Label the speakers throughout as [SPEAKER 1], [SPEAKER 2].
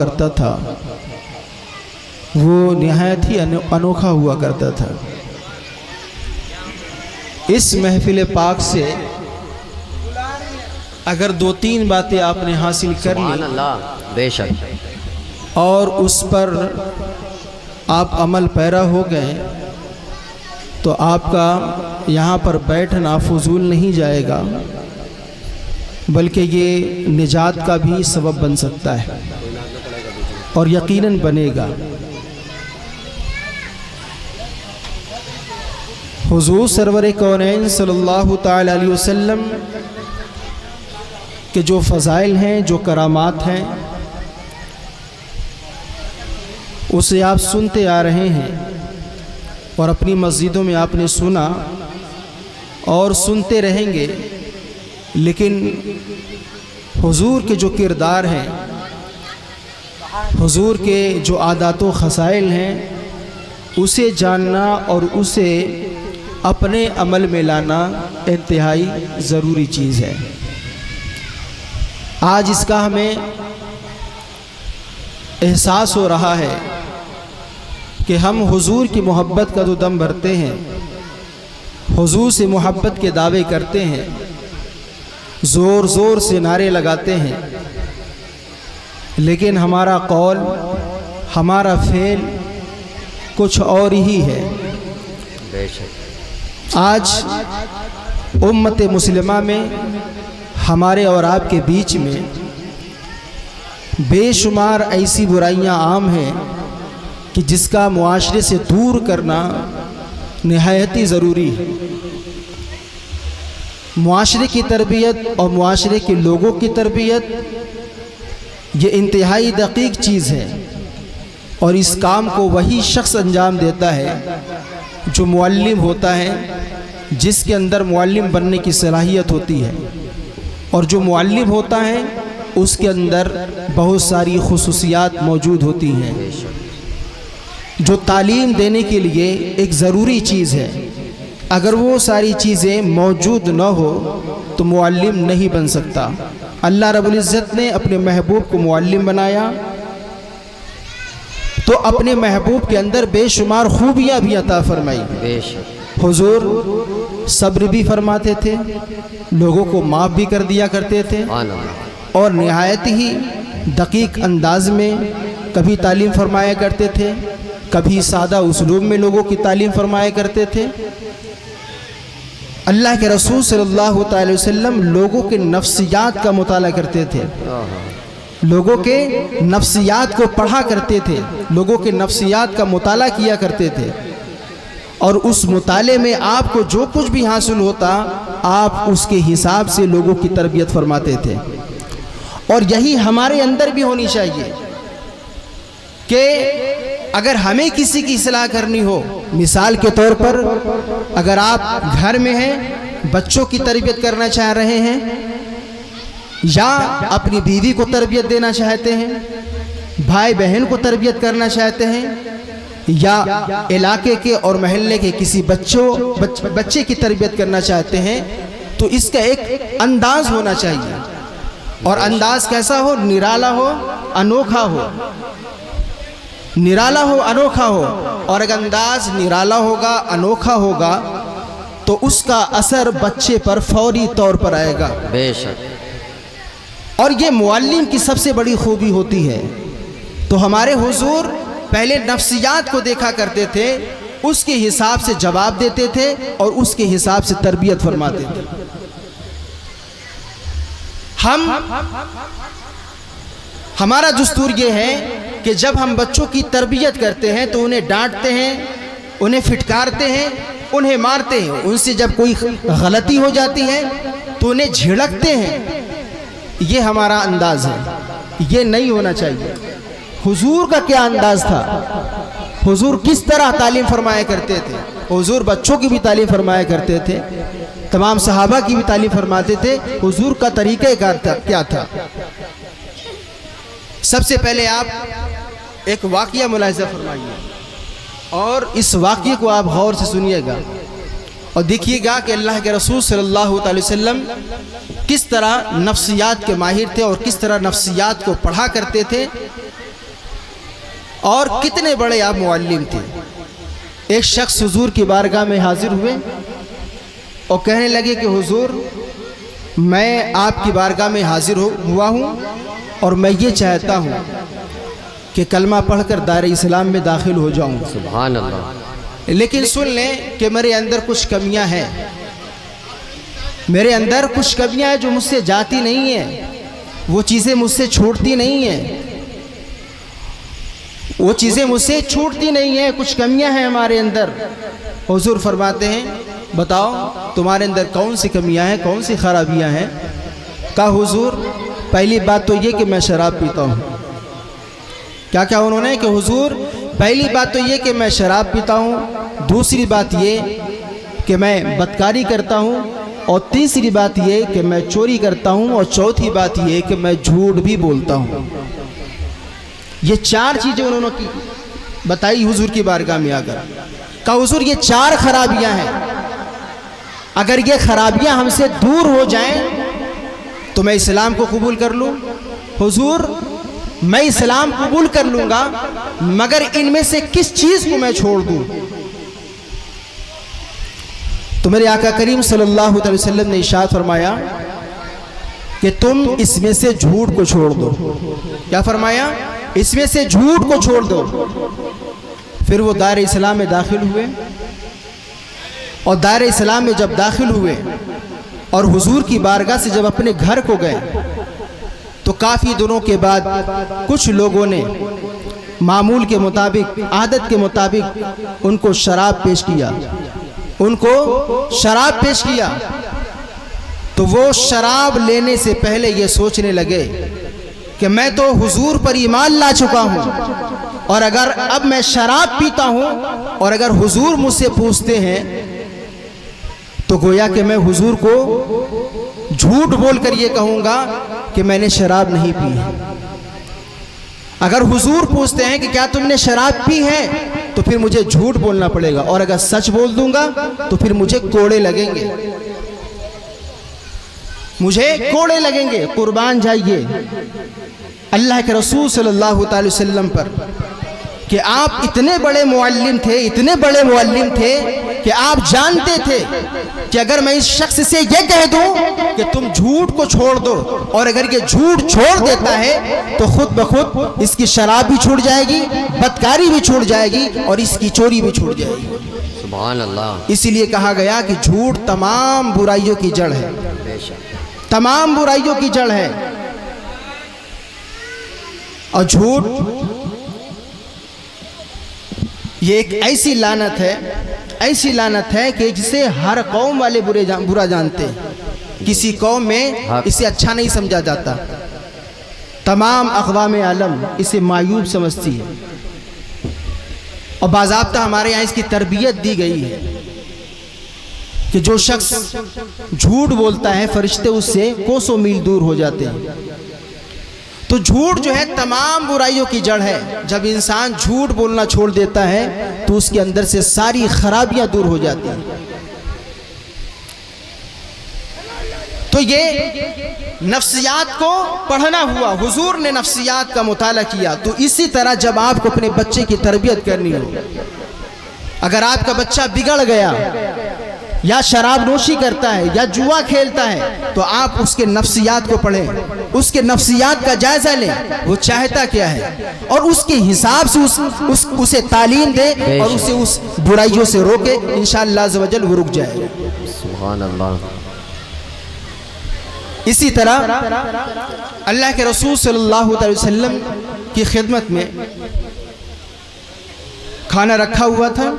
[SPEAKER 1] کرتا تھا وہ نہایت ہی انوکھا ہوا کرتا تھا۔ اس محفل پاک سے اگر دو تین باتیں آپ نے حاصل کر لی
[SPEAKER 2] بے شک
[SPEAKER 1] اور اس پر آپ عمل پیرا ہو گئے تو آپ کا یہاں پر بیٹھنا فضول نہیں جائے گا، بلکہ یہ نجات کا بھی سبب بن سکتا ہے اور یقیناً بنے گا۔ حضور سرور کونین صلی اللہ تعالی علیہ وسلم کے جو فضائل ہیں، جو کرامات ہیں، اسے آپ سنتے آ رہے ہیں اور اپنی مسجدوں میں آپ نے سنا اور سنتے رہیں گے، لیکن حضور کے جو کردار ہیں، حضور کے جو عادات و خصائل ہیں، اسے جاننا اور اسے اپنے عمل میں لانا انتہائی ضروری چیز ہے۔ آج اس کا ہمیں احساس ہو رہا ہے کہ ہم حضور کی محبت کا تو دم بھرتے ہیں، حضور سے محبت کے دعوے کرتے ہیں، زور زور سے نعرے لگاتے ہیں، لیکن ہمارا قول، ہمارا فعل کچھ اور ہی ہے۔
[SPEAKER 2] بے شک
[SPEAKER 1] آج امت مسلمہ میں، ہمارے اور آپ کے بیچ میں بے شمار ایسی برائیاں عام ہیں کہ جس کا معاشرے سے دور کرنا نہایت ہی ضروری ہے۔ معاشرے کی تربیت اور معاشرے کے لوگوں کی تربیت یہ انتہائی دقیق چیز ہے، اور اس کام کو وہی شخص انجام دیتا ہے جو معلم ہوتا ہے، جس کے اندر معلم بننے کی صلاحیت ہوتی ہے، اور جو معلم ہوتا ہے اس کے اندر بہت ساری خصوصیات موجود ہوتی ہیں جو تعلیم دینے کے لیے ایک ضروری چیز ہے۔ اگر وہ ساری چیزیں موجود نہ ہو تو معلم نہیں بن سکتا۔ اللہ رب العزت نے اپنے محبوب کو معلم بنایا تو اپنے محبوب کے اندر بے شمار خوبیاں بھی عطا فرمائی۔
[SPEAKER 2] بے شک
[SPEAKER 1] حضور صبر بھی فرماتے تھے، لوگوں کو معاف بھی کر دیا کرتے تھے، اور نہایت ہی دقیق انداز میں کبھی تعلیم فرمایا کرتے تھے، کبھی سادہ اسلوب میں لوگوں کی تعلیم فرمایا کرتے تھے۔ اللہ کے رسول صلی اللہ تعالی وسلم لوگوں کے نفسیات کا مطالعہ کرتے تھے، لوگوں کے نفسیات کو پڑھا کرتے تھے، لوگوں کے نفسیات کا مطالعہ کیا کرتے تھے، اور اس مطالعے میں آپ کو جو کچھ بھی حاصل ہوتا آپ اس کے حساب سے لوگوں کی تربیت فرماتے تھے۔ اور یہی ہمارے اندر بھی ہونی چاہیے کہ اگر ہمیں کسی کی اصلاح کرنی ہو، مثال کے طور پر اگر آپ گھر میں ہیں، بچوں کی تربیت کرنا چاہ رہے ہیں، یا اپنی بیوی کو تربیت دینا چاہتے ہیں، بھائی بہن کو تربیت کرنا چاہتے ہیں، یا علاقے کے اور محلے کے کسی بچے کی تربیت کرنا چاہتے ہیں، تو اس کا ایک انداز ہونا چاہیے، اور انداز کیسا ہو؟ نرالا ہو، انوکھا ہو، نرالا ہو، انوکھا ہو۔ اور اگر انداز نرالا ہوگا، انوکھا ہوگا تو اس کا اثر بچے پر فوری طور پر آئے گا۔
[SPEAKER 2] بے شک
[SPEAKER 1] اور یہ معلم کی سب سے بڑی خوبی ہوتی ہے۔ تو ہمارے حضور پہلے نفسیات کو دیکھا کرتے تھے، اس کے حساب سے جواب دیتے تھے اور اس کے حساب سے تربیت فرماتے تھے۔ ہمارا دستور یہ ہے کہ جب ہم بچوں کی تربیت کرتے ہیں تو انہیں ڈانٹتے ہیں، انہیں پھٹکارتے ہیں، انہیں مارتے ہیں، ان سے جب کوئی غلطی ہو جاتی ہے تو انہیں جھڑکتے ہیں۔ یہ ہمارا انداز ہے، یہ نہیں ہونا چاہیے۔ حضور کا کیا انداز تھا؟ حضور کس طرح تعلیم فرمایا کرتے تھے؟ حضور بچوں کی بھی تعلیم فرمایا کرتے تھے، تمام صحابہ کی بھی تعلیم فرماتے تھے۔ حضور کا طریقہ کار کیا تھا؟ سب سے پہلے آپ ایک واقعہ ملاحظہ فرمائیے، اور اس واقعے کو آپ غور سے سنیے گا اور دیکھیے گا کہ اللہ کے رسول صلی اللہ علیہ وسلم کس طرح نفسیات کے ماہر تھے اور کس طرح نفسیات کو پڑھا کرتے تھے اور کتنے بڑے آپ معلم تھے. ایک شخص حضور کی بارگاہ میں حاضر ہوئے اور کہنے لگے کہ حضور میں آپ کی بارگاہ میں حاضر ہوا ہوں اور میں یہ چاہتا ہوں کہ کلمہ پڑھ کر دائرہ اسلام میں داخل ہو جاؤں.
[SPEAKER 2] سبحان اللہ.
[SPEAKER 1] لیکن سن لیں کہ میرے اندر کچھ کمیاں ہیں. میرے اندر کچھ کمیاں ہیں جو مجھ سے جاتی نہیں ہیں. وہ چیزیں مجھ سے چھوٹتی نہیں ہیں. وہ چیزیں مجھ سے چھوٹتی نہیں ہیں. کچھ کمیاں ہیں ہمارے اندر. حضور فرماتے ہیں بتاؤ تمہارے اندر کون سی کمیاں ہیں, کون سی خرابیاں ہیں. کہا حضور پہلی بات تو یہ کہ میں شراب پیتا ہوں. کیا انہوں نے کہ حضور پہلی بات تو یہ کہ میں شراب پیتا ہوں, دوسری بات یہ کہ میں بدکاری کرتا ہوں, اور تیسری بات یہ کہ میں چوری کرتا ہوں, اور چوتھی بات یہ کہ میں جھوٹ بھی بولتا ہوں. یہ 4 چیزیں انہوں نے بتائی حضور کی بارگاہ میں آ کر. کہا حضور یہ 4 خرابیاں ہیں, اگر یہ خرابیاں ہم سے دور ہو جائیں تو میں اسلام کو قبول کر لوں. حضور میں اسلام قبول کر لوں گا مگر ان میں سے کس چیز کو میں چھوڑ دوں. تو میرے آقا کریم صلی اللہ علیہ وسلم نے ارشاد فرمایا کہ تم اس میں سے جھوٹ کو چھوڑ دو. کیا فرمایا؟ اس میں سے جھوٹ کو چھوڑ دو. پھر وہ دائرہ اسلام میں داخل ہوئے, اور دائرہ اسلام میں جب داخل ہوئے اور حضور کی بارگاہ سے جب اپنے گھر کو گئے تو کافی دنوں کے بعد کچھ لوگوں نے معمول کے مطابق, عادت کے مطابق ان کو شراب پیش کیا. ان کو شراب پیش کیا تو وہ شراب لینے سے پہلے یہ سوچنے لگے کہ میں تو حضور پر ایمان لا چکا ہوں, اور اگر اب میں شراب پیتا ہوں اور اگر حضور مجھ سے پوچھتے ہیں تو گویا کہ میں حضور کو جھوٹ بول کر یہ کہوں گا کہ میں نے شراب نہیں پی ہے. اگر حضور پوچھتے ہیں کہ کیا تم نے شراب پی ہے تو پھر مجھے جھوٹ بولنا پڑے گا, اور اگر سچ بول دوں گا تو پھر مجھے کوڑے لگیں گے. مجھے کوڑے لگیں گے. قربان جائیے اللہ کے رسول صلی اللہ تعالی وسلم پر کہ آپ اتنے بڑے معلم تھے, اتنے بڑے معلم تھے کہ آپ جانتے تھے کہ اگر میں اس شخص سے یہ کہہ دوں کہ تم جھوٹ کو چھوڑ دو, اور اگر یہ جھوٹ چھوڑ دیتا ہے تو خود بخود اس کی شراب بھی چھوٹ جائے گی, بدکاری بھی چھوٹ جائے گی, اور اس کی چوری بھی چھوٹ جائے گی.
[SPEAKER 2] سبحان اللہ.
[SPEAKER 1] اسی لیے کہا گیا کہ جھوٹ تمام برائیوں کی جڑ ہے.
[SPEAKER 2] بے شک.
[SPEAKER 1] تمام برائیوں کی جڑ ہے. اور جھوٹ یہ ایک ایسی لعنت ہے, ایسی لعنت ہے کہ جسے ہر قوم والے برا جانتے ہیں. کسی قوم میں اسے اچھا نہیں سمجھا جاتا. تمام اقوام عالم اسے معیوب سمجھتی ہے, اور باضابطہ ہمارے یہاں اس کی تربیت دی گئی ہے کہ جو شخص جھوٹ بولتا ہے فرشتے اس سے کوسوں میل دور ہو جاتے ہیں. تو جھوٹ جو ہے تمام برائیوں کی جڑ ہے. جب انسان جھوٹ بولنا چھوڑ دیتا ہے تو اس کے اندر سے ساری خرابیاں دور ہو جاتی ہیں. تو یہ نفسیات کو پڑھنا ہوا. حضور نے نفسیات کا مطالعہ کیا. تو اسی طرح جب آپ کو اپنے بچے کی تربیت کرنی ہو, اگر آپ کا بچہ بگڑ گیا, یا شراب نوشی کرتا ہے, یا جوا کھیلتا ہے, تو آپ اس کے نفسیات کو پڑھیں, اس کے نفسیات کا جائزہ لیں, وہ چاہتا کیا ہے, اور اس کے حساب سے اسے تعلیم دیں, اور اسے اس برائیوں سے روکے. انشاءاللہ عز و جل وہ رک جائے گا.
[SPEAKER 2] سبحان اللہ.
[SPEAKER 1] اسی طرح اللہ کے رسول صلی اللہ علیہ وسلم کی خدمت میں کھانا رکھا ہوا تھا.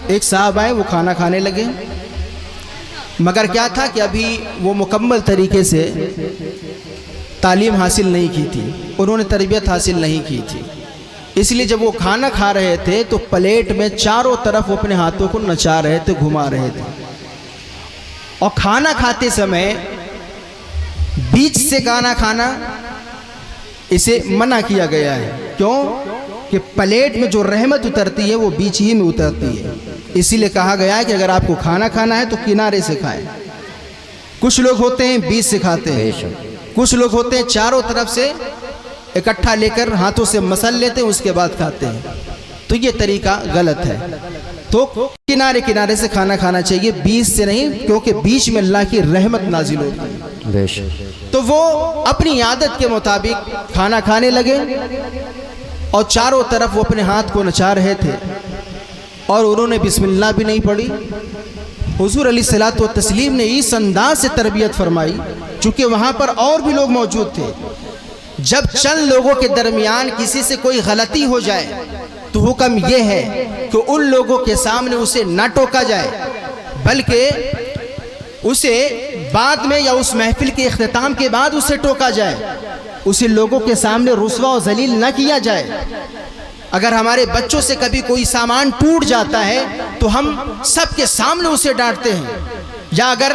[SPEAKER 1] ایک صاحب آئے, وہ کھانا کھانے لگے, مگر کیا تھا کہ ابھی وہ مکمل طریقے سے تعلیم حاصل نہیں کی تھی, انہوں نے تربیت حاصل نہیں کی تھی. اس لیے جب وہ کھانا کھا رہے تھے تو پلیٹ میں چاروں طرف وہ اپنے ہاتھوں کو نچا رہے تھے, گھما رہے تھے. اور کھانا کھاتے سمے بیچ سے کھانا کھانا اسے منع کیا گیا ہے. کیوں؟ کہ پلیٹ میں جو رحمت اترتی ہے وہ بیچ ہی میں اترتی ہے. اسی لیے کہا گیا ہے کہ اگر آپ کو کھانا کھانا ہے تو کنارے سے کھائیں. کچھ لوگ ہوتے ہیں بیچ سے کھاتے ہیں, کچھ لوگ ہوتے ہیں چاروں طرف سے اکٹھا لے کر ہاتھوں سے مسل لیتے ہیں، اس کے بعد کھاتے ہیں، تو یہ طریقہ غلط ہے۔ تو کنارے کنارے سے کھانا کھانا چاہیے، بیچ سے نہیں، کیونکہ بیچ میں اللہ کی رحمت نازل ہوتی ہے۔
[SPEAKER 2] بے شک۔
[SPEAKER 1] تو وہ اپنی عادت کے مطابق کھانا کھانے لگے اور چاروں طرف وہ اپنے ہاتھ کو نچا رہے تھے اور انہوں نے بسم اللہ بھی نہیں پڑھی۔ حضور علیہ الصلوۃ والتسلیم نے اس انداز سے تربیت فرمائی، چونکہ وہاں پر اور بھی لوگ موجود تھے۔ جب چند لوگوں کے درمیان کسی سے کوئی غلطی ہو جائے تو حکم یہ ہے کہ ان لوگوں کے سامنے اسے نہ ٹوکا جائے، بلکہ اسے بعد میں یا اس محفل کے اختتام کے بعد اسے ٹوکا جائے، اسے لوگوں کے سامنے رسوا و ذلیل نہ کیا جائے۔ اگر ہمارے بچوں سے کبھی کوئی سامان ٹوٹ جاتا ہے تو ہم سب کے سامنے اسے ڈانٹتے ہیں، یا اگر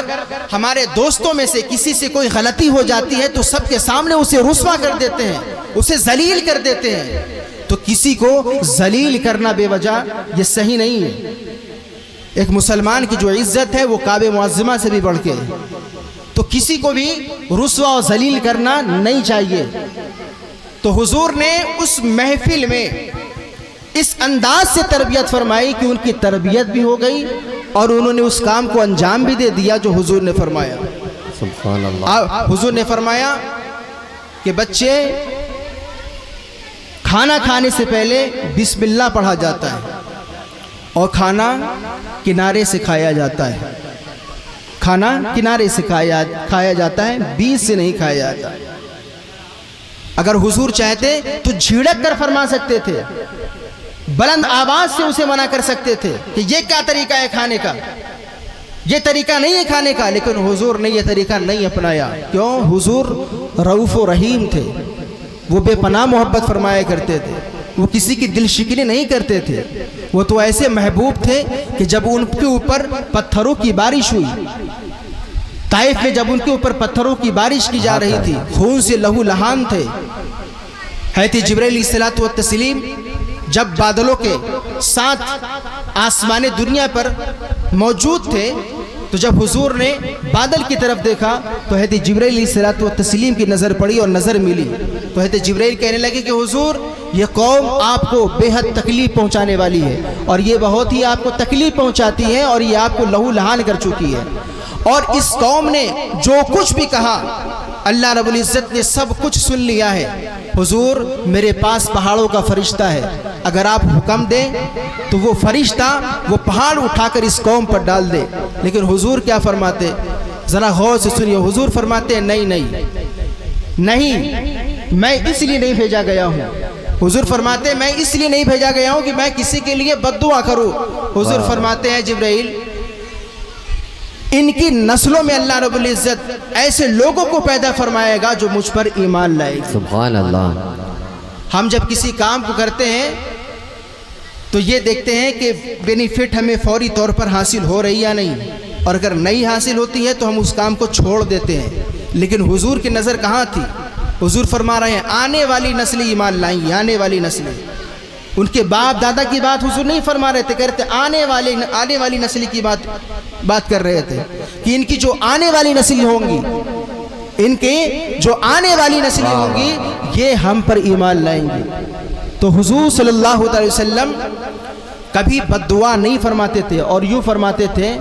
[SPEAKER 1] ہمارے دوستوں میں سے کسی سے کوئی غلطی ہو جاتی ہے تو سب کے سامنے اسے رسوا کر دیتے ہیں، اسے ذلیل کر دیتے ہیں۔ تو کسی کو ذلیل کرنا بے وجہ یہ صحیح نہیں ہے۔ ایک مسلمان کی جو عزت ہے وہ کعبہ معظمہ سے بھی بڑھ کے ہے، تو کسی کو بھی رسوا و ذلیل کرنا نہیں چاہیے۔ تو حضور نے اس محفل میں اس انداز سے تربیت فرمائی کہ ان کی تربیت بھی ہو گئی اور انہوں نے اس کام کو انجام بھی دے دیا جو حضور نے فرمایا۔
[SPEAKER 2] سبحان اللہ۔
[SPEAKER 1] حضور نے فرمایا کہ بچے، کھانا کھانے سے پہلے بسم اللہ پڑھا جاتا ہے اور کھانا کنارے سے کھایا جاتا ہے۔ کھانا کنارے سے کھایا جاتا ہے، بیچ سے نہیں کھایا جاتا۔ اگر حضور چاہتے تو جھڑک کر فرما سکتے تھے، بلند آواز سے اسے منع کر سکتے تھے کہ یہ کیا طریقہ ہے کھانے کا، یہ طریقہ نہیں ہے کھانے کا، لیکن حضور نے یہ طریقہ نہیں اپنایا۔ کیوں؟ حضور رؤوف و رحیم تھے، وہ بے پناہ محبت فرمایا کرتے تھے، وہ کسی کی دل شکنی نہیں کرتے تھے۔ وہ تو ایسے محبوب تھے کہ جب ان کے اوپر پتھروں کی بارش ہوئی، طائف میں جب ان کے اوپر پتھروں کی بارش کی جا رہی تھی، خون سے لہو لہان تھے، حضرت جبرائیل علیہ الصلوۃ والتسلیم جب بادلوں کے ساتھ آسمان دنیا پر موجود تھے، تو جب حضور نے بادل کی طرف دیکھا تو حضرت جبرائیل علیہ الصلوۃ والتسلیم کی نظر پڑی اور نظر ملی، تو حضرت جبرائیل کہنے لگے کہ حضور یہ قوم آپ کو بے حد تکلیف پہنچانے والی ہے، اور یہ بہت ہی آپ کو تکلیف پہنچاتی ہے، اور یہ آپ کو لہو لہان کر چکی ہے، اور اس قوم نے جو کچھ بھی کہا اللہ رب العزت نے سب کچھ سن لیا ہے۔ حضور میرے پاس پہاڑوں کا فرشتہ ہے، اگر آپ حکم دیں تو وہ فرشتہ وہ پہاڑ اٹھا کر اس قوم پر ڈال دے۔ لیکن حضور کیا فرماتے؟ ذرا غور سے سنیے۔ حضور فرماتے ہیں نہیں، میں اس لیے نہیں بھیجا گیا ہوں۔ حضور فرماتے ہیں میں اس لیے نہیں بھیجا گیا ہوں کہ میں کسی کے لیے بد دعا کروں۔ حضور فرماتے ہیں جبرائیل، ان کی نسلوں میں اللہ رب العزت ایسے لوگوں کو پیدا فرمائے گا جو مجھ پر ایمان لائے گا۔
[SPEAKER 2] سبحان اللہ۔
[SPEAKER 1] ہم جب کسی کام کو کرتے ہیں تو یہ دیکھتے ہیں کہ بینیفٹ ہمیں فوری طور پر حاصل ہو رہی یا نہیں، اور اگر نہیں حاصل ہوتی ہے تو ہم اس کام کو چھوڑ دیتے ہیں۔ لیکن حضور کی نظر کہاں تھی؟ حضور فرما رہے ہیں آنے والی نسلیں ایمان لائیں گی، آنے والی نسلیں۔ ان کے باپ دادا کی بات حضور نہیں فرما رہے تھے، کہہ رہے تھے آنے والی نسل کی بات کر رہے تھے کہ ان کی جو آنے والی نسلیں ہوں گی، ان کے جو آنے والی نسلیں ہوں گی یہ ہم پر ایمان لائیں گی۔ تو حضور صلی اللہ علیہ وسلم کبھی بد دعا نہیں فرماتے تھے، اور یوں فرماتے تھے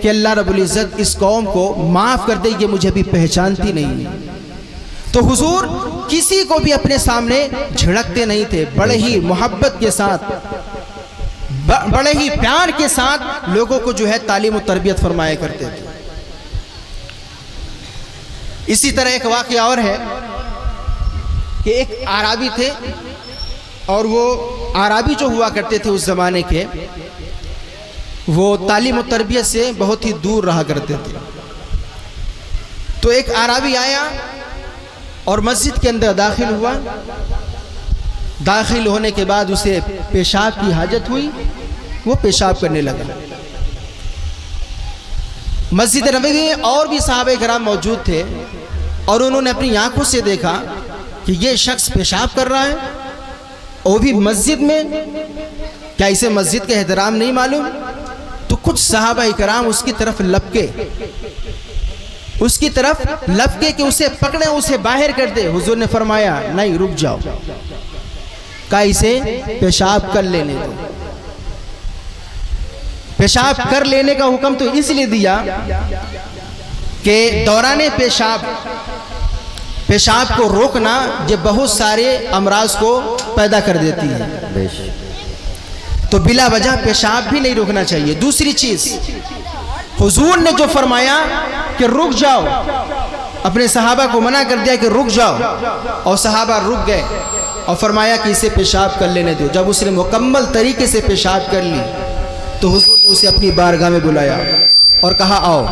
[SPEAKER 1] کہ اللہ رب العزت اس قوم کو معاف کر دے، یہ مجھے ابھی پہچانتی نہیں۔ تو حضور کسی کو بھی اپنے سامنے جھڑکتے نہیں تھے، بڑے ہی محبت کے ساتھ، بڑے ہی پیار کے ساتھ لوگوں کو جو ہے تعلیم و تربیت فرمایا کرتے تھے۔ اسی طرح ایک واقعہ اور ہے کہ ایک اعرابی تھے، اور وہ اعرابی جو ہوا کرتے تھے اس زمانے کے، وہ تعلیم و تربیت سے بہت ہی دور رہا کرتے تھے۔ تو ایک اعرابی آیا اور مسجد کے اندر داخل ہوا۔ داخل ہونے کے بعد اسے پیشاب کی حاجت ہوئی، وہ پیشاب کرنے لگا۔ مسجد نبوی میں اور بھی صحابہ کرام موجود تھے، اور انہوں نے اپنی آنکھوں سے دیکھا کہ یہ شخص پیشاب کر رہا ہے، وہ بھی مسجد میں۔ کیا اسے مسجد کا احترام نہیں معلوم؟ تو کچھ صحابہ کرام اس کی طرف لپکے، اس کی طرف لپکے کہ اسے پکڑے اسے باہر کر دے. حضور نے فرمایا نہیں رک جاؤ, کہا اسے پیشاب کر لینے دو. پیشاب کر لینے کا حکم تو اس لیے دیا کہ دوران پیشاب کو روکنا یہ بہت سارے امراض کو پیدا کر دیتی ہے, تو بلا وجہ پیشاب بھی نہیں روکنا چاہیے. دوسری چیز حضور نے جو فرمایا کہ رک جاؤ, اپنے صحابہ کو منع کر دیا کہ رک جاؤ, اور صحابہ رک گئے اور فرمایا کہ اسے پیشاب کر لینے دو. جب اس نے مکمل طریقے سے پیشاب کر لی تو حضور نے اسے اپنی بارگاہ میں بلایا اور کہا آؤ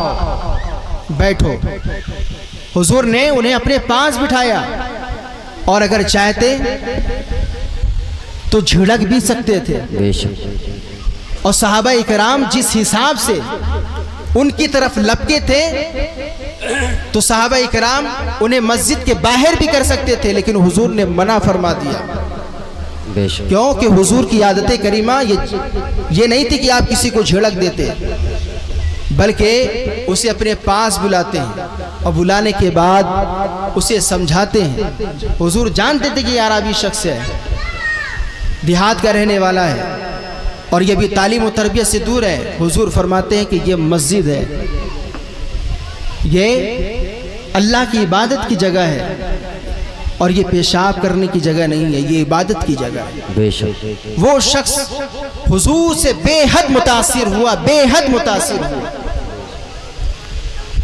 [SPEAKER 1] بیٹھو. حضور نے انہیں اپنے پاس بٹھایا, اور اگر چاہتے تو جھڑک بھی سکتے تھے. اور صحابہ اکرام جس حساب سے ان کی طرف لپکے تھے تو صحابہ اکرام انہیں مسجد کے باہر بھی کر سکتے تھے, لیکن حضور نے منع فرما دیا. کیوں کہ حضور کی عادت کریمہ یہ نہیں تھی کہ آپ کسی کو جھڑک دیتے, بلکہ اسے اپنے پاس بلاتے ہیں اور بلانے کے بعد اسے سمجھاتے ہیں. حضور جانتے تھے کہ یہ عربی شخص ہے, دیہات کا رہنے والا ہے, اور یہ بھی تعلیم و تربیت سے دور ہے. حضور فرماتے ہیں کہ یہ مسجد ہے, یہ اللہ کی عبادت کی جگہ ہے, اور یہ پیشاب کرنے کی جگہ نہیں ہے, یہ عبادت کی جگہ ہے. وہ شخص حضور سے بے حد متاثر ہوا, بے حد متاثر ہوا.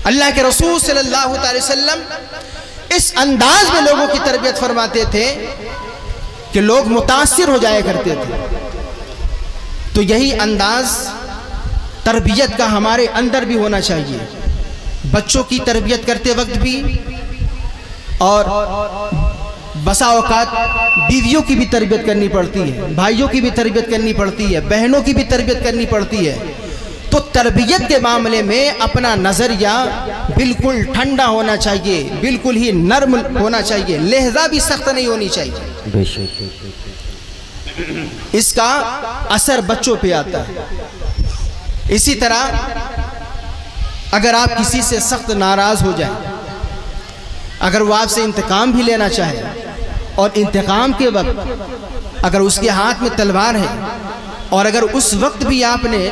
[SPEAKER 1] اللہ کے رسول صلی اللہ علیہ وسلم اس انداز میں لوگوں کی تربیت فرماتے تھے کہ لوگ متاثر ہو جایا کرتے تھے. تو یہی انداز تربیت کا ہمارے اندر بھی ہونا چاہیے. بچوں کی تربیت کرتے وقت بھی, اور بسا اوقات بیویوں کی بھی تربیت کرنی پڑتی ہے, بھائیوں کی بھی تربیت کرنی پڑتی ہے, بہنوں کی بھی تربیت کرنی پڑتی ہے. تو تربیت کے معاملے میں اپنا نظریہ بالکل ٹھنڈا ہونا چاہیے, بالکل ہی نرم ہونا چاہیے, لہجہ بھی سخت نہیں ہونی چاہیے. اس کا اثر بچوں پہ آتا ہے. اسی طرح اگر آپ کسی سے سخت ناراض ہو جائیں, اگر وہ آپ سے انتقام بھی لینا چاہے, اور انتقام کے وقت اگر اس کے ہاتھ میں تلوار ہے, اور اگر اس وقت بھی آپ نے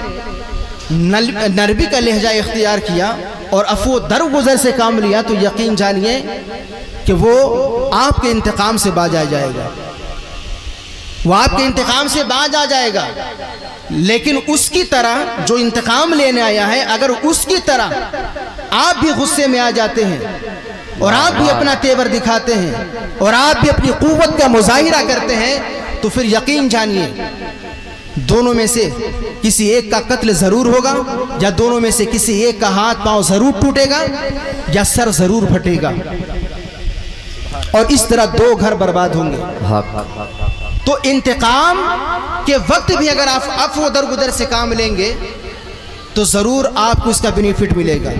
[SPEAKER 1] نرمی کا لہجہ اختیار کیا اور عفو درگزر سے کام لیا, تو یقین جانیے کہ وہ آپ کے انتقام سے باز آ جائے گا, وہ آپ کے انتقام سے باز آ جائے گا. لیکن اس کی طرح جو انتقام لینے آیا ہے, اگر اس کی طرح آپ بھی غصے میں آ جاتے ہیں, اور آپ بھی اپنا تیور دکھاتے ہیں, اور آپ بھی اپنی قوت کا مظاہرہ کرتے ہیں, تو پھر یقین جانیے دونوں میں سے کسی ایک کا قتل ضرور ہوگا, یا دونوں میں سے کسی ایک کا ہاتھ پاؤں ضرور ٹوٹے گا, یا سر ضرور پھٹے گا, اور اس طرح دو گھر برباد ہوں گے. تو انتقام کے وقت بھی اگر آپ عفو درگزر سے کام لیں گے تو ضرور آپ کو اس کا بینیفٹ ملے گا.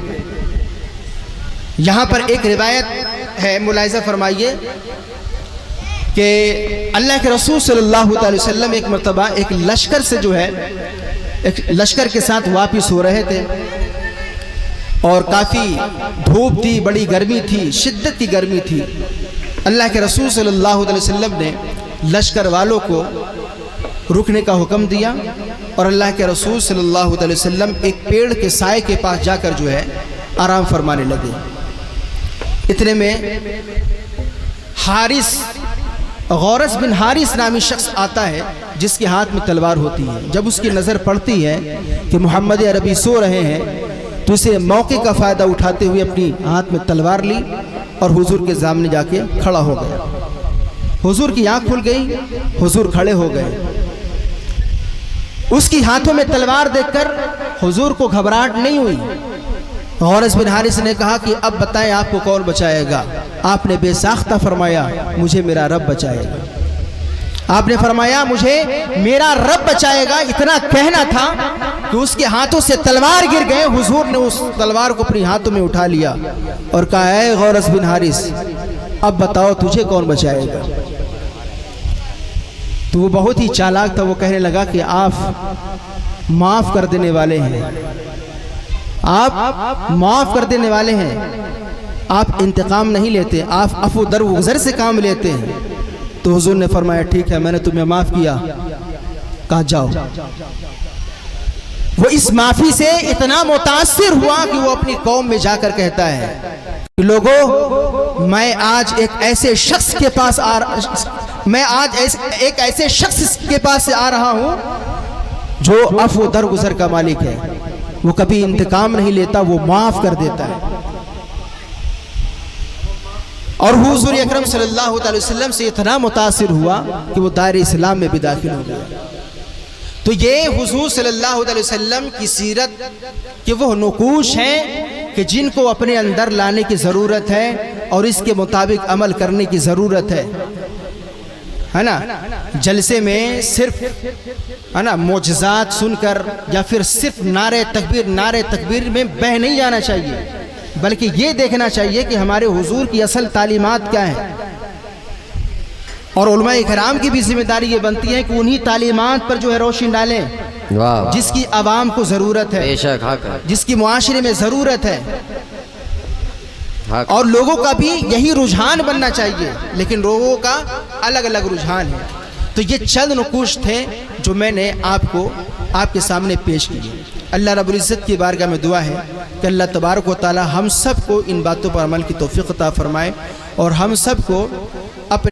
[SPEAKER 1] یہاں پر ایک روایت ہے, ملاحظہ فرمائیے کہ اللہ کے رسول صلی اللہ علیہ وسلم ایک مرتبہ ایک لشکر سے جو ہے, ایک لشکر کے ساتھ واپس ہو رہے تھے, اور کافی دھوپ تھی, بڑی گرمی تھی, شدت کی گرمی تھی. اللہ کے رسول صلی اللہ علیہ وسلم نے لشکر والوں کو رکنے کا حکم دیا, اور اللہ کے رسول صلی اللہ علیہ وسلم ایک پیڑ کے سائے کے پاس جا کر جو ہے آرام فرمانے لگے. اتنے میں غورث بن حارث نامی شخص آتا ہے جس کے ہاتھ میں تلوار ہوتی ہے. جب اس کی نظر پڑتی ہے کہ محمد عربی سو رہے ہیں تو اسے موقع کا فائدہ اٹھاتے ہوئے اپنی ہاتھ میں تلوار لی اور حضور کے سامنے جا کے کھڑا ہو گیا. حضور کی آنکھ کھل گئی, حضور کھڑے ہو گئے. اس کی ہاتھوں میں تلوار دیکھ کر حضور کو گھبراہٹ نہیں ہوئی. غورث بن حارث نے کہا کہ اب بتائیں آپ کو کون بچائے گا؟ آپ نے بے ساختہ فرمایا مجھے میرا رب بچائے گا. آپ نے فرمایا مجھے میرا رب بچائے گا. اتنا کہنا تھا کہ اس کے ہاتھوں سے تلوار گر گئے. حضور نے اس تلوار کو اپنی ہاتھوں میں اٹھا لیا اور کہا اے غورث بن حارث اب بتاؤ تجھے کون بچائے گا؟ تو وہ بہت ہی چالاک تھا. وہ کہنے لگا کہ آپ معاف کر دینے والے ہیں, آپ معاف کر دینے والے ہیں، آپ انتقام نہیں لیتے، آپ عفو درگزر سے کام لیتے ہیں۔ تو حضور نے فرمایا ٹھیک ہے میں نے تمہیں معاف کیا، کہا جاؤ۔ وہ اس معافی سے اتنا متاثر ہوا کہ وہ اپنی قوم میں جا کر کہتا ہے کہ لوگوں میں آج ایک ایسے شخص کے پاس ایک ایسے شخص کے پاس سے آ رہا ہوں جو عفو درگزر کا مالک ہے، وہ کبھی انتقام نہیں لیتا، وہ معاف کر دیتا ہے۔ اور حضور اکرم صلی اللہ علیہ وسلم سے اتنا متاثر ہوا کہ وہ دائرہ اسلام میں بھی داخل ہو گیا۔ تو یہ حضور صلی اللہ علیہ وسلم کی سیرت کے وہ نقوش ہیں کہ جن کو اپنے اندر لانے کی ضرورت ہے اور اس کے مطابق عمل کرنے کی ضرورت ہے نا۔ جلسے میں صرف ہے نا معجزات سن کر یا پھر صرف نعرہ تکبیر میں بہہ نہیں جانا چاہیے، بلکہ یہ دیکھنا چاہیے کہ ہمارے حضور کی اصل تعلیمات کیا ہیں۔ اور علماء کرام کی بھی ذمہ داری یہ بنتی ہے کہ انہی تعلیمات پر جو ہے روشنی ڈالیں جس کی عوام کو ضرورت ہے، جس کی معاشرے میں ضرورت ہے، اور لوگوں کا بھی یہی رجحان بننا چاہیے، لیکن لوگوں کا الگ الگ رجحان ہے۔ تو یہ چند نقوش تھے جو میں نے آپ کے سامنے پیش کیے۔ اللہ رب العزت کی بارگاہ میں دعا ہے کہ اللہ تبارک و تعالی ہم سب کو ان باتوں پر عمل کی توفیق عطا فرمائے اور ہم سب کو اپنے